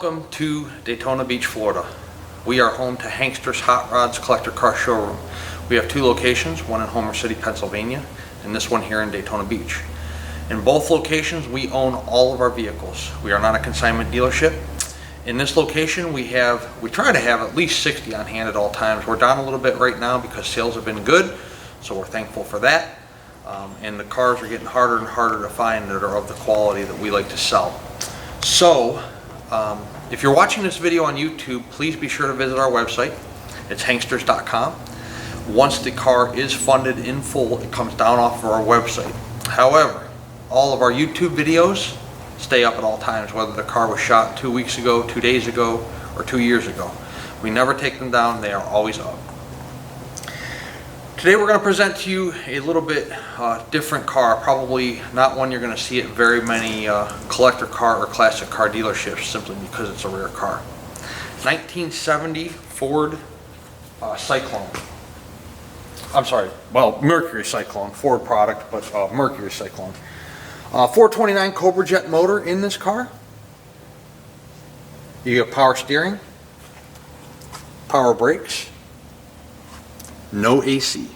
Welcome to Daytona Beach, Florida. We are home to Hanksters Hot Rods Collector Car Showroom. We have two locations, one in Homer City, Pennsylvania, and this one here in Daytona Beach. In both locations, we own all of our vehicles. We are not a consignment dealership. In this location, we try to have at least 60 on hand at all times. We're down a little bit right now because sales have been good, so we're thankful for that. And the cars are getting harder and harder to find that are of the quality that we like to sell. So, if you're watching this video on YouTube, please be sure to visit our website. It's hanksters.com. Once the car is funded in full, it comes down off of our website. However, all of our YouTube videos stay up at all times, whether the car was shot 2 weeks ago, 2 days ago, or 2 years ago. We never take them down, they are always up. Today we're going to present to you a little bit different car, probably not one you're going to see at very many collector car or classic car dealerships simply because it's a rare car. 1970 Ford Cyclone. I'm sorry, well, Mercury Cyclone, Ford product, but Mercury Cyclone. 429 Cobra Jet motor in this car. You get power steering, power brakes, no AC.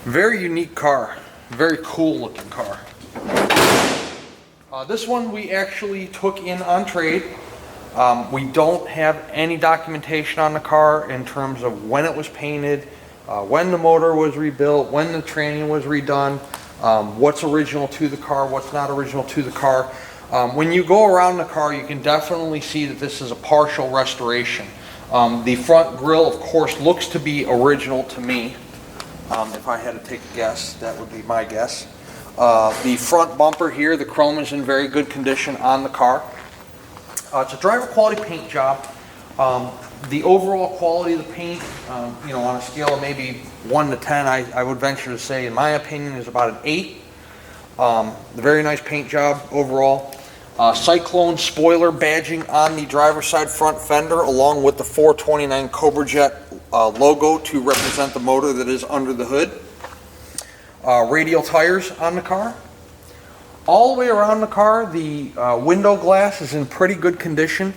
Very unique car, very cool looking car. This one we actually took in on trade. We don't have any documentation on the car in terms of when it was painted, when the motor was rebuilt, when the tranny was redone, what's original to the car, what's not original to the car. When you go around the car, you can definitely see that this is a partial restoration. The front grille, of course, looks to be original to me. If I had to take a guess, that would be my guess. The front bumper here, the chrome is in very good condition on the car. It's a driver quality paint job. The overall quality of the paint, on a scale of maybe 1 to 10, I would venture to say, in my opinion, is about an 8. The very nice paint job overall. Cyclone spoiler badging on the driver's side front fender, along with the 429 Cobra Jet logo to represent the motor that is under the hood. Radial tires on the car. All the way around the car, the window glass is in pretty good condition.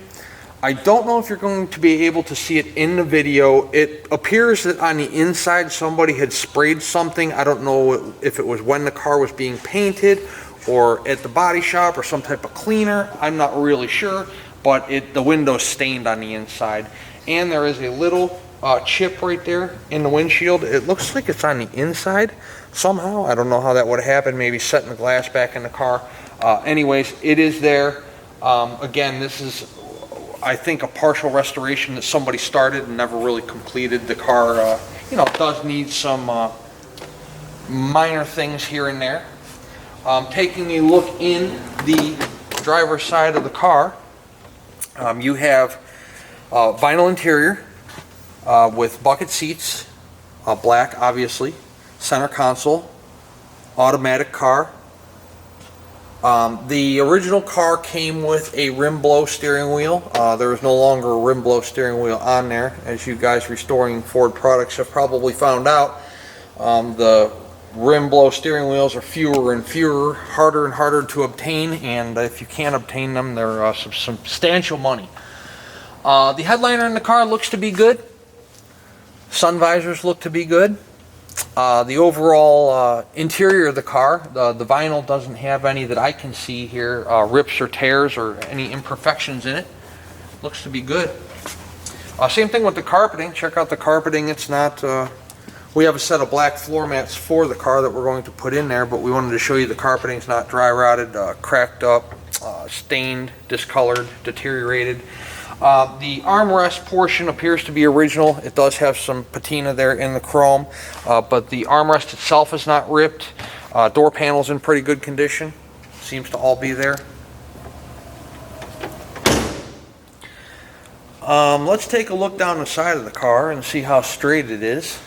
I don't know if you're going to be able to see it in the video. It appears that on the inside somebody had sprayed something. I don't know if it was when the car was being painted or at the body shop or some type of cleaner. I'm not really sure, but the window's stained on the inside. And there is a little chip right there in the windshield. It looks like it's on the inside somehow. I don't know how that would have happened, maybe setting the glass back in the car. Anyways, it is there. Again, this is, I think, a partial restoration that somebody started and never really completed. The car, does need some minor things here and there. Taking a look in the driver's side of the car, you have vinyl interior with bucket seats, black obviously, center console, automatic car. The original car came with a rim blow steering wheel. There is no longer a rim blow steering wheel on there, as you guys restoring Ford products have probably found out. The rim blow steering wheels are fewer and fewer, harder and harder to obtain, and if you can't obtain them, they're substantial money. The headliner in the car looks to be good. Sun visors look to be good. The overall interior of the car, the vinyl doesn't have any that I can see here, rips or tears or any imperfections in it. Looks to be good. Same thing with the carpeting. Check out the carpeting. It's not... we have a set of black floor mats for the car that we're going to put in there, but we wanted to show you the carpeting's not dry rotted, cracked up, stained, discolored, deteriorated. The armrest portion appears to be original. It does have some patina there in the chrome, but the armrest itself is not ripped. Door panel's in pretty good condition. Seems to all be there. Let's take a look down the side of the car and see how straight it is.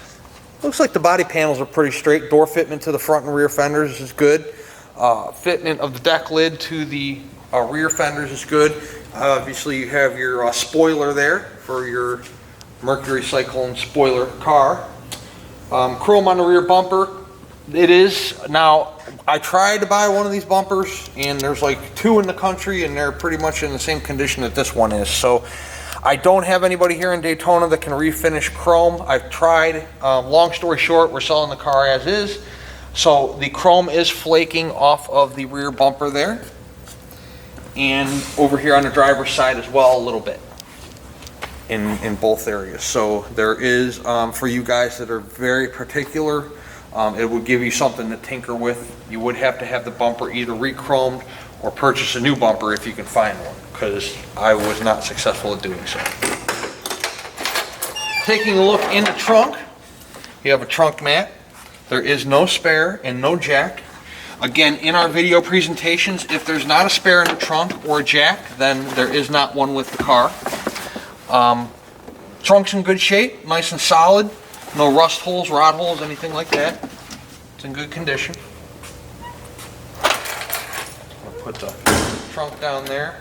Looks like the body panels are pretty straight. Door fitment to the front and rear fenders is good. Fitment of the deck lid to the rear fenders is good. Obviously you have your spoiler there for your Mercury Cyclone spoiler car. Chrome on the rear bumper. It is. Now, I tried to buy one of these bumpers, and there's like 2 in the country, and they're pretty much in the same condition that this one is. So I don't have anybody here in Daytona that can refinish chrome. I've tried. Long story short, we're selling the car as is. So the chrome is flaking off of the rear bumper there, and over here on the driver's side as well a little bit in both areas. So there is, for you guys that are very particular, it would give you something to tinker with. You would have to have the bumper either re-chromed or purchase a new bumper if you can find one, because I was not successful at doing so. Taking a look in the trunk, you have a trunk mat. There is no spare and no jack. Again, in our video presentations, if there's not a spare in the trunk or a jack, then there is not one with the car. Trunk's in good shape, nice and solid. No rust holes, rod holes, anything like that. It's in good condition. I'll put the trunk down there.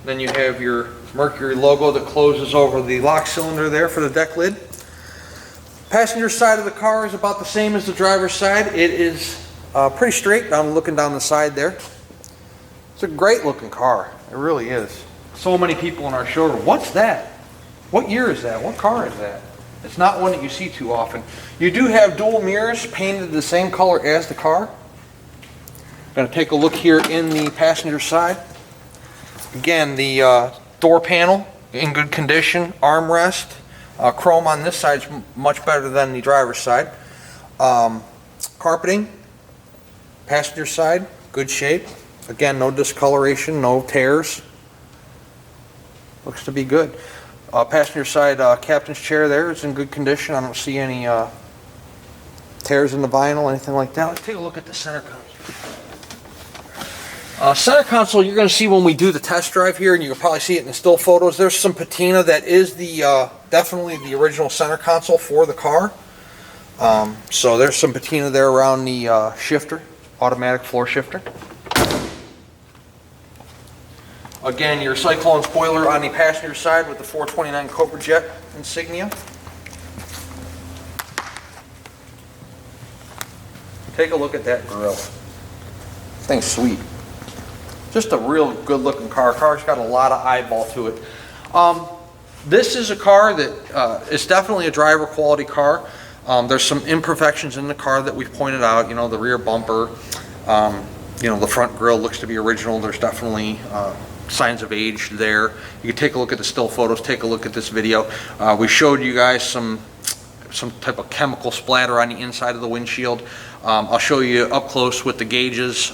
Then you have your Mercury logo that closes over the lock cylinder there for the deck lid. Passenger side of the car is about the same as the driver's side. It is pretty straight looking down the side there. It's a great looking car. It really is. So many people in our showroom, what's that? What year is that? What car is that? It's not one that you see too often. You do have dual mirrors painted the same color as the car. I'm going to take a look here in the passenger side. Again, the door panel in good condition, armrest. Chrome on this side is much better than the driver's side. Carpeting, passenger side, good shape. Again, no discoloration, no tears. Looks to be good. Passenger side captain's chair there is in good condition. I don't see any tears in the vinyl, anything like that. Let's take a look at the center console. Center console, you're going to see when we do the test drive here, and you can probably see it in the still photos. There's some patina that is the definitely the original center console for the car. So there's some patina there around the shifter, automatic floor shifter. Again, your Cyclone spoiler on the passenger side with the 429 Cobra Jet insignia. Take a look at that grille. This thing's sweet. Just a real good looking car. Car's got a lot of eyeball to it. This is a car that is definitely a driver quality car. There's some imperfections in the car that we've pointed out. You know, the rear bumper, you know, the front grille looks to be original. There's definitely signs of age there. You can take a look at the still photos, take a look at this video. We showed you guys some type of chemical splatter on the inside of the windshield. I'll show you up close with the gauges.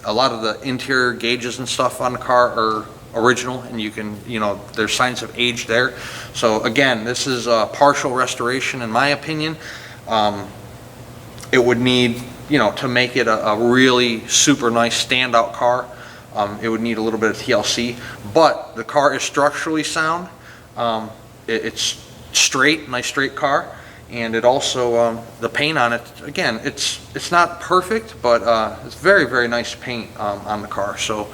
A lot of the interior gauges and stuff on the car are original, and you can, you know, there's signs of age there. So again, this is a partial restoration in my opinion. It would need, you know, to make it a really super nice standout car, it would need a little bit of TLC, but the car is structurally sound. It's straight, nice straight car. And it also, the paint on it, again, it's not perfect, but it's very, very nice paint on the car. So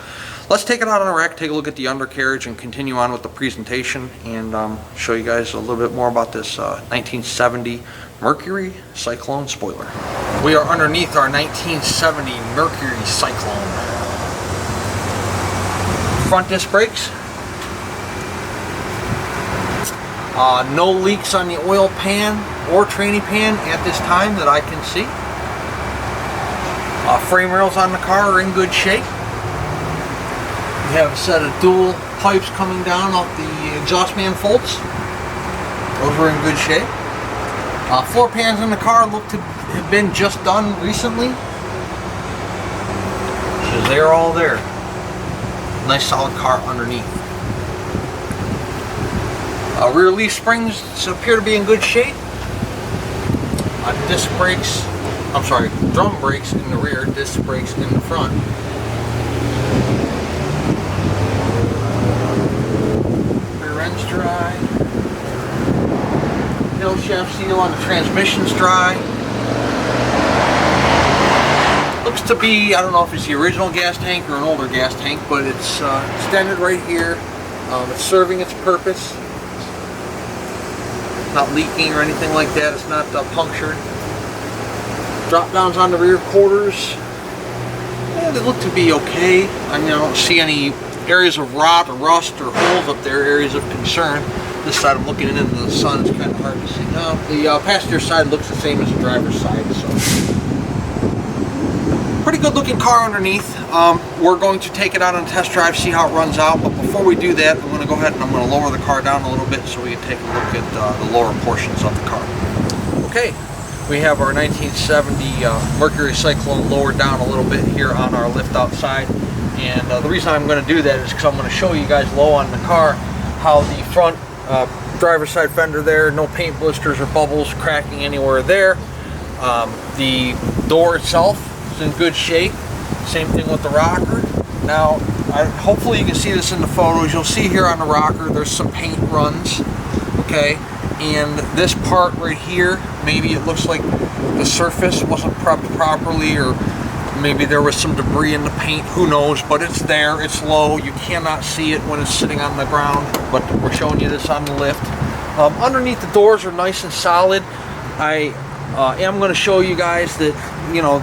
let's take it out on a rack, take a look at the undercarriage, and continue on with the presentation, and show you guys a little bit more about this 1970 Mercury Cyclone spoiler. We are underneath our 1970 Mercury Cyclone. Front disc brakes. No leaks on the oil pan or tranny pan at this time that I can see. Frame rails on the car are in good shape. We have a set of dual pipes coming down off the exhaust manifolds. Those are in good shape. Floor pans in the car look to have been just done recently. So they're all there. Nice solid car underneath. Rear leaf springs appear to be in good shape. Disc brakes, I'm sorry, drum brakes in the rear, disc brakes in the front. Rear end's dry. Hill shaft seal on the transmission's dry. Looks to be, I don't know if it's the original gas tank or an older gas tank, but it's extended right here. It's serving its purpose. Not leaking or anything like that. It's not punctured. Drop downs on the rear quarters, they look to be okay. I mean, I don't see any areas of rot or rust or holes up there, areas of concern. This side I'm looking into the sun, it's kind of hard to see. No, the passenger side looks the same as the driver's side, so. Pretty good looking car underneath. We're going to take it out on a test drive, see how it runs out, but before we do that, I'm going to go ahead and I'm going to lower the car down a little bit so we can take a look at the lower portions of the car. Okay, we have our 1970 Mercury Cyclone lowered down a little bit here on our lift outside, and the reason I'm going to do that is because I'm going to show you guys low on the car how the front driver's side fender there, no paint blisters or bubbles cracking anywhere there. The door itself is in good shape. Same thing with the rocker. Now, hopefully you can see this in the photos. You'll see here on the rocker there's some paint runs, okay? And this part right here, maybe it looks like the surface wasn't prepped properly, or maybe there was some debris in the paint, who knows, but it's there, it's low, you cannot see it when it's sitting on the ground, but we're showing you this on the lift. Underneath the doors are nice and solid. I am going to show you guys that, you know,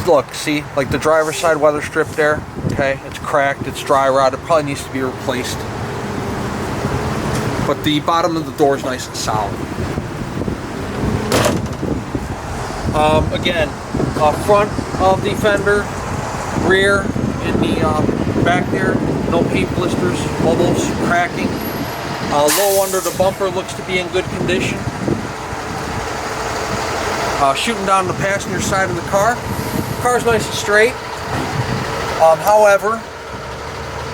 look, see, like the driver's side weather strip there, okay, it's cracked, it's dry rot, it probably needs to be replaced. But the bottom of the door is nice and solid. Again, front of the fender, rear, in the back there, no paint blisters, bubbles, cracking. Low under the bumper looks to be in good condition. Shooting down the passenger side of the car's nice and straight. However,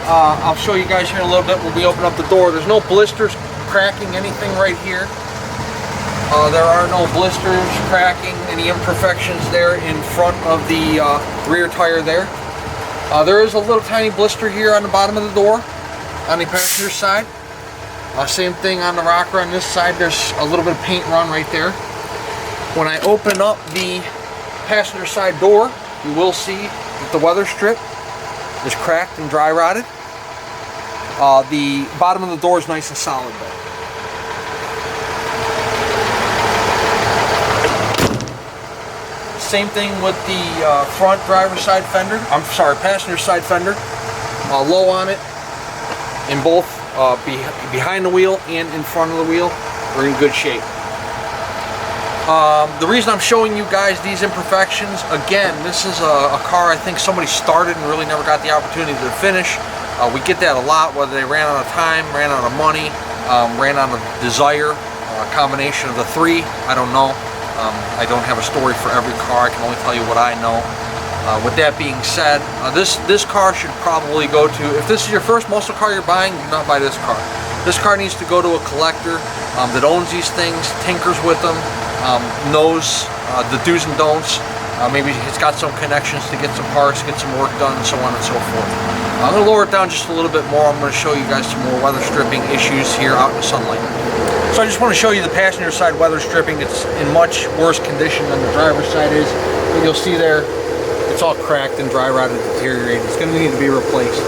I'll show you guys here in a little bit when we open up the door. There's no blisters cracking anything right here. There are no blisters cracking, any imperfections there in front of the rear tire there. There is a little tiny blister here on the bottom of the door on the passenger side. Same thing on the rocker on this side. There's a little bit of paint run right there. When I open up the passenger side door, you will see that the weather strip is cracked and dry rotted. The bottom of the door is nice and solid though. Same thing with the front driver's side fender. I'm sorry, passenger side fender. Low on it, in both behind the wheel and in front of the wheel, are in good shape. The reason I'm showing you guys these imperfections, again, this is a car I think somebody started and really never got the opportunity to finish. We get that a lot, whether they ran out of time, ran out of money, ran out of desire, a combination of the three, I don't know. I don't have a story for every car, I can only tell you what I know. With that being said, this car should probably go to, if this is your first muscle car you're buying, do not buy this car. This car needs to go to a collector that owns these things, tinkers with them, knows the do's and don'ts. Maybe it's got some connections to get some parts, get some work done, and so on and so forth. I'm going to lower it down just a little bit more. I'm going to show you guys some more weather stripping issues here out in the sunlight. So I just want to show you the passenger side weather stripping. It's in much worse condition than the driver's side is. But you'll see there, it's all cracked and dry rotted, deteriorated. It's going to need to be replaced.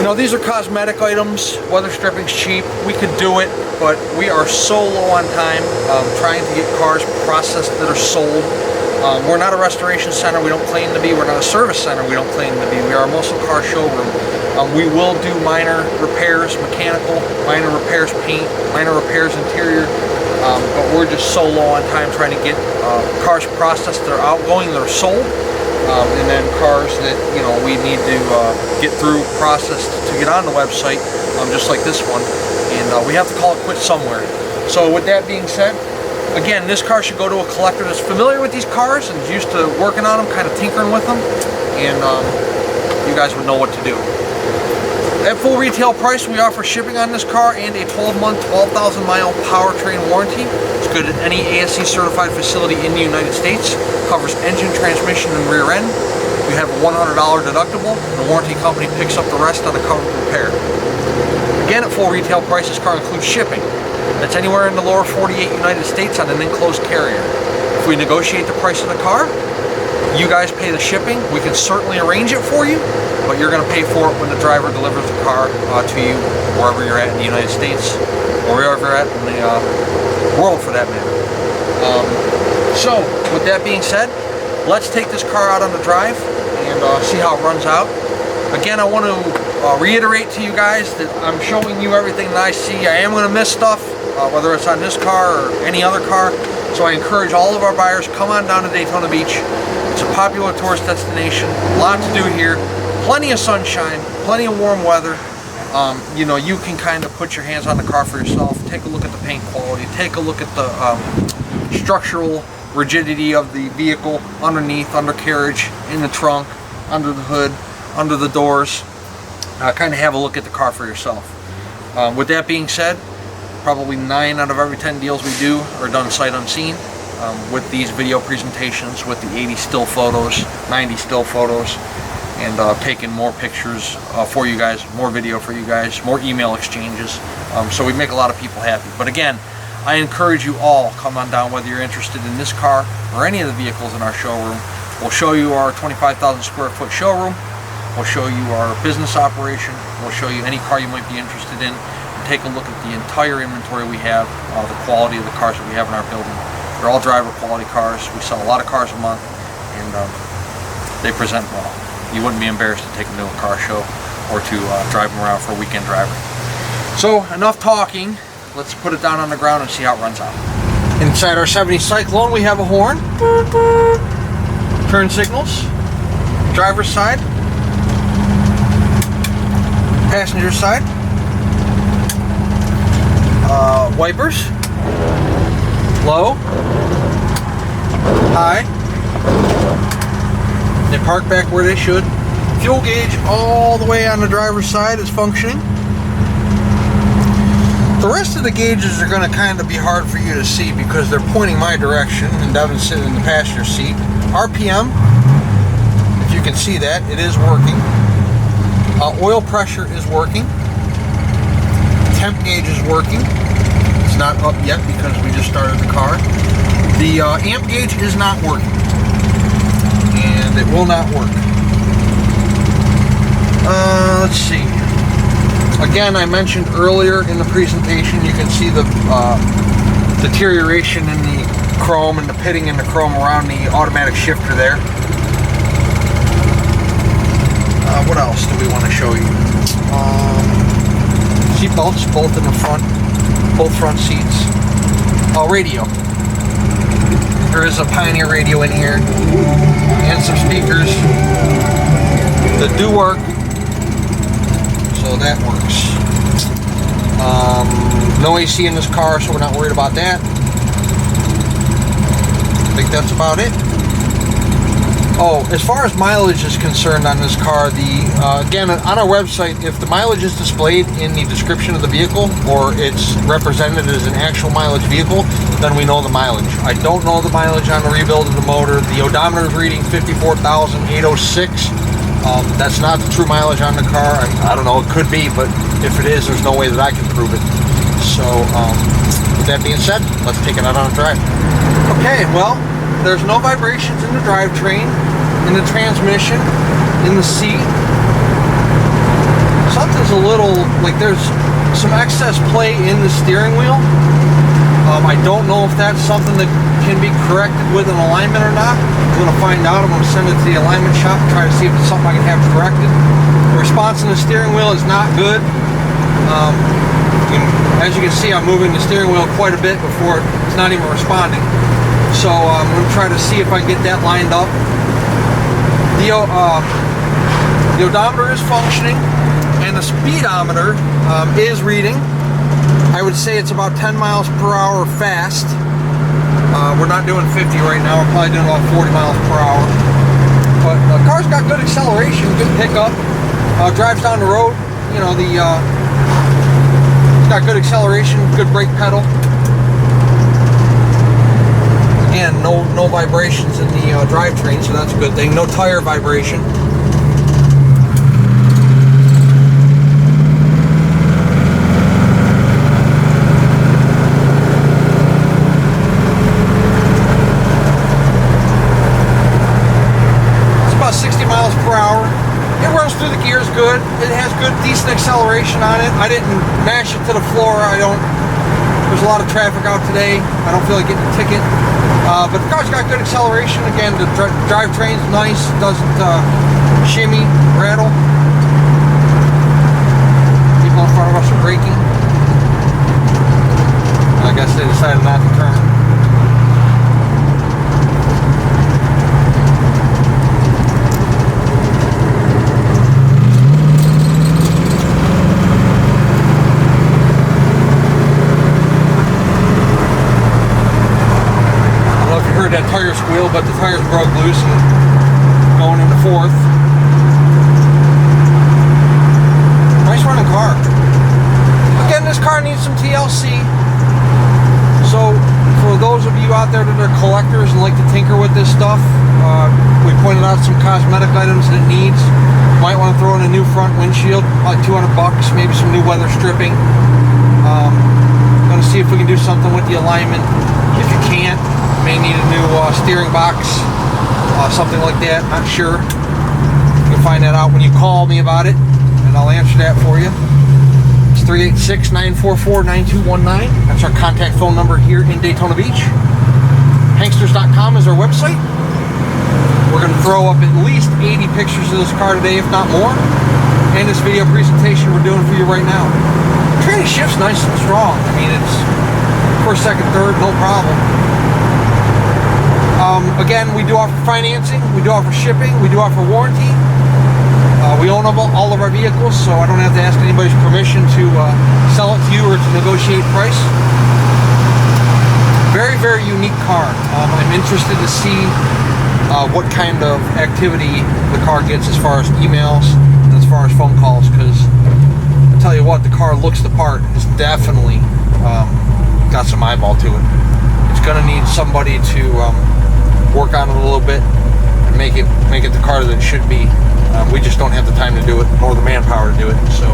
You know, these are cosmetic items. Weather stripping's cheap. We could do it, but we are so low on time trying to get cars processed that are sold. We're not a restoration center. We don't claim to be. We're not a service center. We don't claim to be. We are a muscle car showroom. We will do minor repairs, mechanical, minor repairs, paint, minor repairs, interior, but we're just so low on time trying to get cars processed that are outgoing, that are sold, and then cars that, you know, we need to get through, processed to get on the website, just like this one, and we have to call it quits somewhere. So with that being said, again, this car should go to a collector that's familiar with these cars and is used to working on them, kind of tinkering with them, and you guys would know what to do. At full retail price, we offer shipping on this car and a 12-month, 12,000-mile powertrain warranty. It's good at any ASE certified facility in the United States. Covers engine, transmission, and rear end. You have a $100 deductible, and the warranty company picks up the rest on a covered repair. Again, at full retail price, this car includes shipping. That's anywhere in the lower 48 United States on an enclosed carrier. If we negotiate the price of the car, you guys pay the shipping. We can certainly arrange it for you, but you're going to pay for it when the driver delivers the car to you, wherever you're at in the United States, or wherever you're at in the world for that matter. So with that being said, let's take this car out on the drive and see how it runs out. Again, I want to reiterate to you guys that I'm showing you everything that I see. I am going to miss stuff, whether it's on this car or any other car. So I encourage all of our buyers, come on down to Daytona Beach. It's a popular tourist destination, a lot to do here, plenty of sunshine, plenty of warm weather. You know, you can kind of put your hands on the car for yourself, take a look at the paint quality, take a look at the structural rigidity of the vehicle underneath, undercarriage, in the trunk, under the hood, under the doors. Kind of have a look at the car for yourself. With that being said, probably 9 out of every 10 deals we do are done sight unseen with these video presentations, with the 80 still photos, 90 still photos, and taking more pictures for you guys, more video for you guys, more email exchanges. So we make a lot of people happy. But again, I encourage you all, come on down, whether you're interested in this car or any of the vehicles in our showroom. We'll show you our 25,000 square foot showroom. We'll show you our business operation. We'll show you any car you might be interested in. And take a look at the entire inventory we have, the quality of the cars that we have in our building. They're all driver quality cars. We sell a lot of cars a month, and they present well. You wouldn't be embarrassed to take them to a car show or to drive them around for a weekend driver. So enough talking. Let's put it down on the ground and see how it runs out. Inside our 70 Cyclone, we have a horn, turn signals, driver's side, passenger side, wipers, low, high. They park back where they should. Fuel gauge all the way on the driver's side is functioning. The rest of the gauges are going to kind of be hard for you to see because they're pointing my direction and Devin's sitting in the passenger seat. RPM, if you can see that, it is working. Oil pressure is working. Temp gauge is working. It's not up yet because we just started the car. The amp gauge is not working, and it will not work. Let's see. Again, I mentioned earlier in the presentation, you can see the deterioration in the chrome and the pitting in the chrome around the automatic shifter there. What else do we want to show you? Seat belts, both in the front, both front seats. Radio. There is a Pioneer radio in here, and some speakers that do work. So that works. No AC in this car, so we're not worried about that. I think that's about it. Oh, as far as mileage is concerned on this car, again, on our website, if the mileage is displayed in the description of the vehicle or it's represented as an actual mileage vehicle, then we know the mileage. I don't know the mileage on the rebuild of the motor. The odometer is reading 54,806. That's not the true mileage on the car. I don't know, it could be, but if it is, there's no way that I can prove it. So, with that being said, let's take it out on a drive. Okay, well, there's no vibrations in the drivetrain, in the transmission, in the seat. Something's a little, like there's some excess play in the steering wheel. I don't know if that's something that can be corrected with an alignment or not. I'm going to find out. I'm going to send it to the alignment shop and try to see if it's something I can have corrected. The response in the steering wheel is not good. As you can see, I'm moving the steering wheel quite a bit before it's not even responding. So I'm going to try to see if I can get that lined up. The odometer is functioning, and the speedometer is reading. I would say it's about 10 miles per hour fast. We're not doing 50 right now. We're probably doing about 40 miles per hour. But the car's got good acceleration, good pickup. Drives down the road. You know, it's got good acceleration, good brake pedal. Again, no vibrations in the drivetrain, so that's a good thing. No tire vibration. It's about 60 miles per hour. It runs through the gears good. It has good, decent acceleration on it. I didn't mash it to the floor. There's a lot of traffic out today. I don't feel like getting a ticket. But the car's got good acceleration. Again, the drivetrain's nice, doesn't shimmy, rattle. People in front of us are braking. I guess they decided not to turn. That tire squeal, but the tires broke loose and going into fourth. Nice running car. Again, this car needs some TLC. So for those of you out there that are collectors and like to tinker with this stuff, we pointed out some cosmetic items that it needs. Might want to throw in a new front windshield, like $200, maybe some new weather stripping. Going to see if we can do something with the alignment. If you can't, may need a new steering box, something like that, not sure. You can find that out when you call me about it, and I'll answer that for you. It's 386-944-9219. That's our contact phone number here in Daytona Beach. Hanksters.com is our website. We're going to throw up at least 80 pictures of this car today, if not more, and this video presentation we're doing for you right now. The train shifts nice and strong. I mean, it's first, second, third, no problem. Again, we do offer financing, we do offer shipping, we do offer warranty. We own all of our vehicles, so I don't have to ask anybody's permission to sell it to you or to negotiate price. Very, very unique car. I'm interested to see what kind of activity the car gets as far as emails and as far as phone calls, because I tell you what, the car looks the part. It's definitely got some eyeball to it. It's going to need somebody to work on it a little bit and make it the car that it should be. We just don't have the time to do it, nor the manpower to do it. So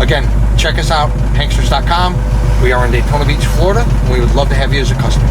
again, check us out, Hanksters.com. We are in Daytona Beach, Florida, and we would love to have you as a customer.